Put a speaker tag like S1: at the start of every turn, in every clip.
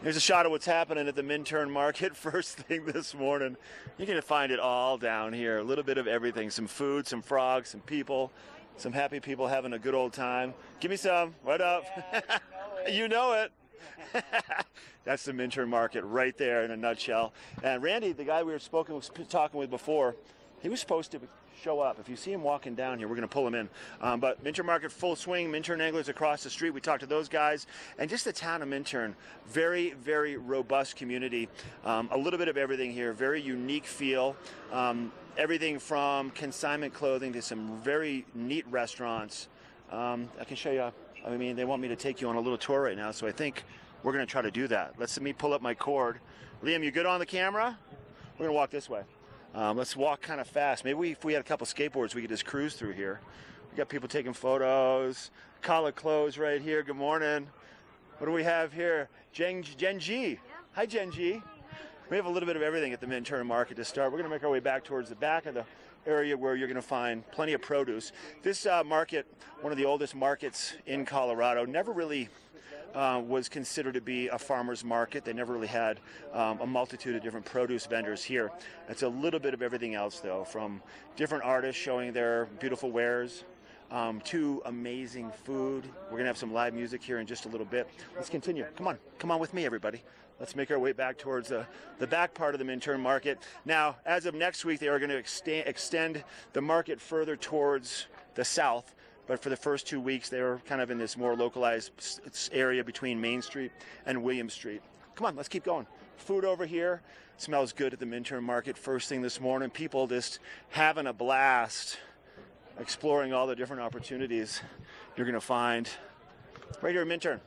S1: Here's a shot of what's happening at the Minturn market first thing this morning. You're going to find it all down here. A little bit of everything. Some food, some frogs, some people, some happy people having a good old time. Give me some. What up? Yeah, you know it. That's the Minturn market right there in a nutshell. And Randy, the guy we were talking with before, he was supposed to show up. If you see him walking down here, we're going to pull him in. But Minturn market full swing. Minturn anglers across the street. We talked to those guys. And just the town of Minturn, very, very robust community. A little bit of everything here. Very unique feel. Everything from consignment clothing to some very neat restaurants. I can show you. I mean, they want me to take you on a little tour right now, so I think we're going to try to do that. Let me pull up my cord. Liam, you good on the camera? We're going to walk this way. Let's walk kind of fast. Maybe if we had a couple skateboards, we could just cruise through here. We got people taking photos. Collar clothes right here. Good morning. What do we have here? Jen G. Yeah. Hi, Jen G. We have a little bit of everything at the Minturn market to start. We're going to make our way back towards the back of the area where you're going to find plenty of produce. This market, one of the oldest markets in Colorado, never really was considered to be a farmer's market. They never really had a multitude of different produce vendors here. It's a little bit of everything else, though, from different artists showing their beautiful wares to amazing food. We're going to have some live music here in just a little bit. Let's continue. Come on with me, everybody. Let's make our way back towards the back part of the Minturn market. Now, as of next week, they are going to extend the market further towards the south. But for the first 2 weeks, they were kind of in this more localized area between Main Street and William Street. Come on, let's keep going. Food over here smells good at the Minturn market first thing this morning. People just having a blast, exploring all the different opportunities you're going to find right here in Minturn.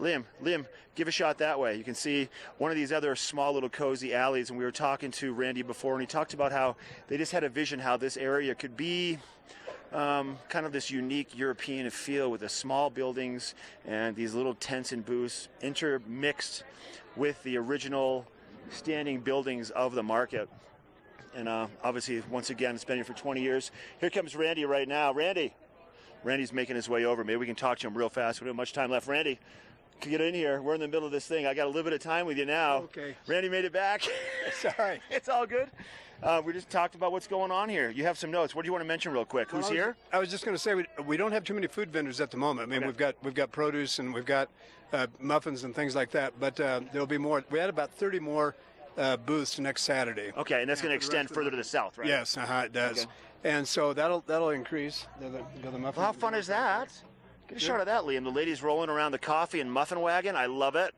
S1: Liam, give a shot that way. You can see one of these other small little cozy alleys, and we were talking to Randy before, and he talked about how they just had a vision how this area could be kind of this unique European feel with the small buildings and these little tents and booths intermixed with the original standing buildings of the market. And obviously, once again, it's been here for 20 years. Here comes Randy right now. Randy's making his way over. Maybe we can talk to him real fast. We don't have much time left. Randy, get in here. We're in the middle of this thing. I got a little bit of time with you now.
S2: Okay.
S1: Randy made it back.
S2: Sorry.
S1: It's all good. We just talked about what's going on here. You have some notes. What do you want to mention real quick? Who's here?
S2: I was just going to say we don't have too many food vendors at the moment. I mean,
S1: okay.
S2: we've got produce and we've got muffins and things like that. But there'll be more. We had about 30 more booths next Saturday.
S1: Okay, and that's going to extend further to the south, right?
S2: Yes, it does.
S1: Okay.
S2: And so that'll increase the muffins.
S1: Well, how fun is that? Get a shot of that, Liam. The ladies rolling around the coffee and muffin wagon. I love it.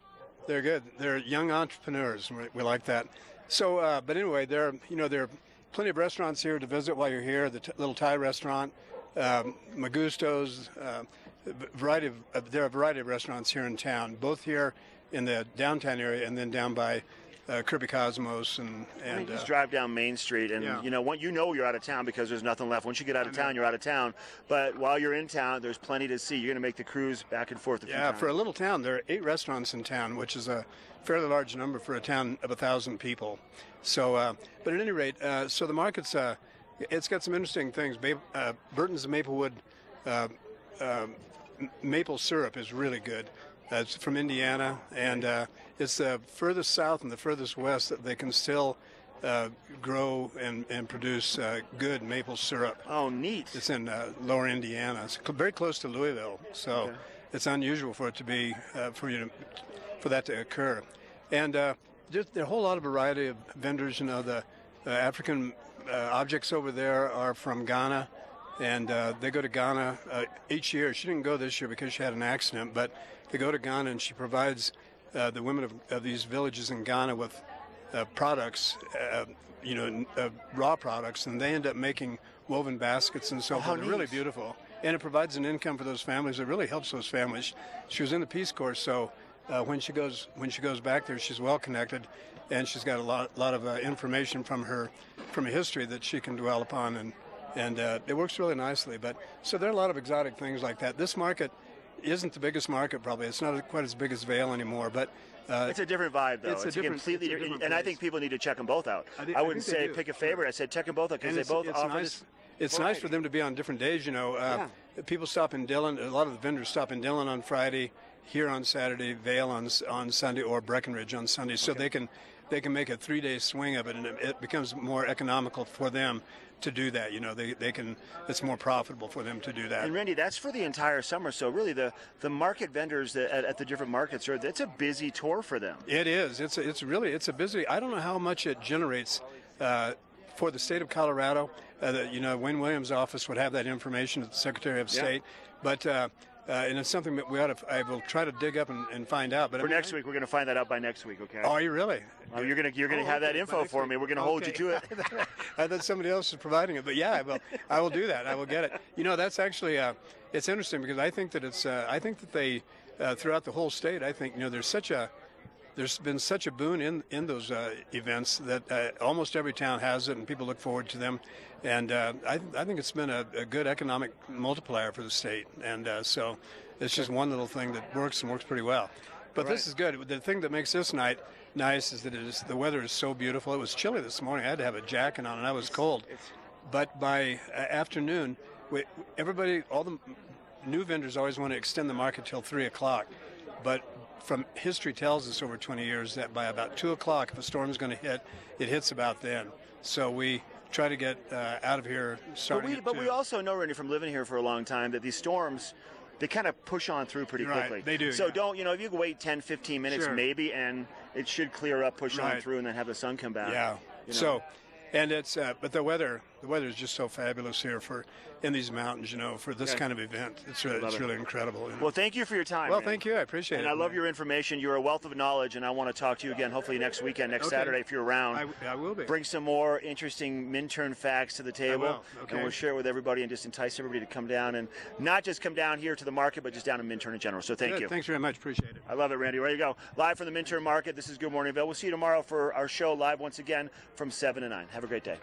S2: They're good. They're young entrepreneurs. We like that. So, but anyway, there are plenty of restaurants here to visit while you're here. The little Thai restaurant, Magusto's, there are a variety of restaurants here in town, both here in the downtown area and then down by Kirby Cosmos and
S1: I mean, just drive down Main Street and
S2: yeah.
S1: you know you're out of town because there's nothing left. Once you get out of town, you're out of town. But while you're in town, there's plenty to see. You're going to make the cruise back and forth a few times.
S2: For a little town, there are 8 restaurants in town, which is a fairly large number for a town of 1,000 people. So, but at any rate, so the market's it's got some interesting things. Burton's Maplewood maple syrup is really good. It's from Indiana, and it's the furthest south and the furthest west that they can still grow and produce good maple syrup.
S1: Oh, neat.
S2: It's in lower Indiana. It's very close to Louisville, so okay. It's unusual for it to be for that to occur. And there's a whole lot of variety of vendors. You know, the African objects over there are from Ghana, and they go to Ghana each year. She didn't go this year because she had an accident, but they go to Ghana, and she provides the women of these villages in Ghana with products, raw products, and they end up making woven baskets and so forth. They're really beautiful, and it provides an income for those families. It really helps those families. She was in the Peace Corps, so when she goes back there, she's well connected, and she's got a lot of information from a history that she can dwell upon, and it works really nicely. But so there are a lot of exotic things like that. This market isn't the biggest market, probably. It's not quite as big as Vail anymore, but
S1: it's a different vibe, though.
S2: It's a
S1: completely different, and I think people need to check them both out.
S2: I
S1: wouldn't say pick a favorite. I said check them both out because they both offer
S2: nice. It's nice for them to be on different days. You know, people stop in Dillon. A lot of the vendors stop in Dillon on Friday, here on Saturday, Vail on Sunday, or Breckenridge on Sunday. So they can make a 3-day swing of it, and it becomes more economical for them to do that. You know, they can. It's more profitable for them to do that.
S1: And Randy, that's for the entire summer. So really, the market vendors at the different markets it's a busy tour for them.
S2: It is. It's a busy. I don't know how much it generates for the state of Colorado. Wayne Williams' office would have that information at the Secretary of State, but. And it's something that I will try to dig up and find out. But
S1: for next week, we're going to find that out by next week, okay?
S2: Oh, are you really?
S1: Oh, you're going to have that info for me. We're going to hold you to it.
S2: I thought somebody else was providing it, but yeah, I will do that. I will get it. You know, that's actually it's interesting because I think that they throughout the whole state. I think there's been such a boon in those events that almost every town has it, and people look forward to them. And I think it's been a good economic multiplier for the state. And so it's just one little thing that works and works pretty well. But this is good. The thing that makes this night nice is that the weather is so beautiful. It was chilly this morning. I had to have a jacket on, and I was cold. But by afternoon, all the new vendors always want to extend the market till 3 o'clock. But from history tells us over 20 years that by about 2 o'clock, if a storm is going to hit, it hits about then. So we try to get out of here starting
S1: But we also know, Randy, from living here for a long time, that these storms, they kind of push on through pretty quickly.
S2: They do.
S1: So don't, if you can wait 10, 15 minutes maybe, and it should clear up, push on through, and then have the sun come back.
S2: Yeah. So, and it's but the weather is just so fabulous here in these mountains, for this kind of event. It's really incredible.
S1: Well, thank you for your time.
S2: Well,
S1: Randy.
S2: thank you. I appreciate it.
S1: And I love your information. You're a wealth of knowledge, and I want to talk to you again hopefully next weekend, next Saturday if you're around.
S2: I will be.
S1: Bring some more interesting Minturn facts to the table.
S2: I will. Okay.
S1: And we'll share it with everybody and just entice everybody to come down, and not just come down here to the market, but just down to Minturn in general. So thank you.
S2: Thanks very much. Appreciate it.
S1: I love it, Randy. Ready to go. Live from the Minturn Market. This is Good Morning Vail. We'll see you tomorrow for our show live once again from 7 to 9. Have a great day.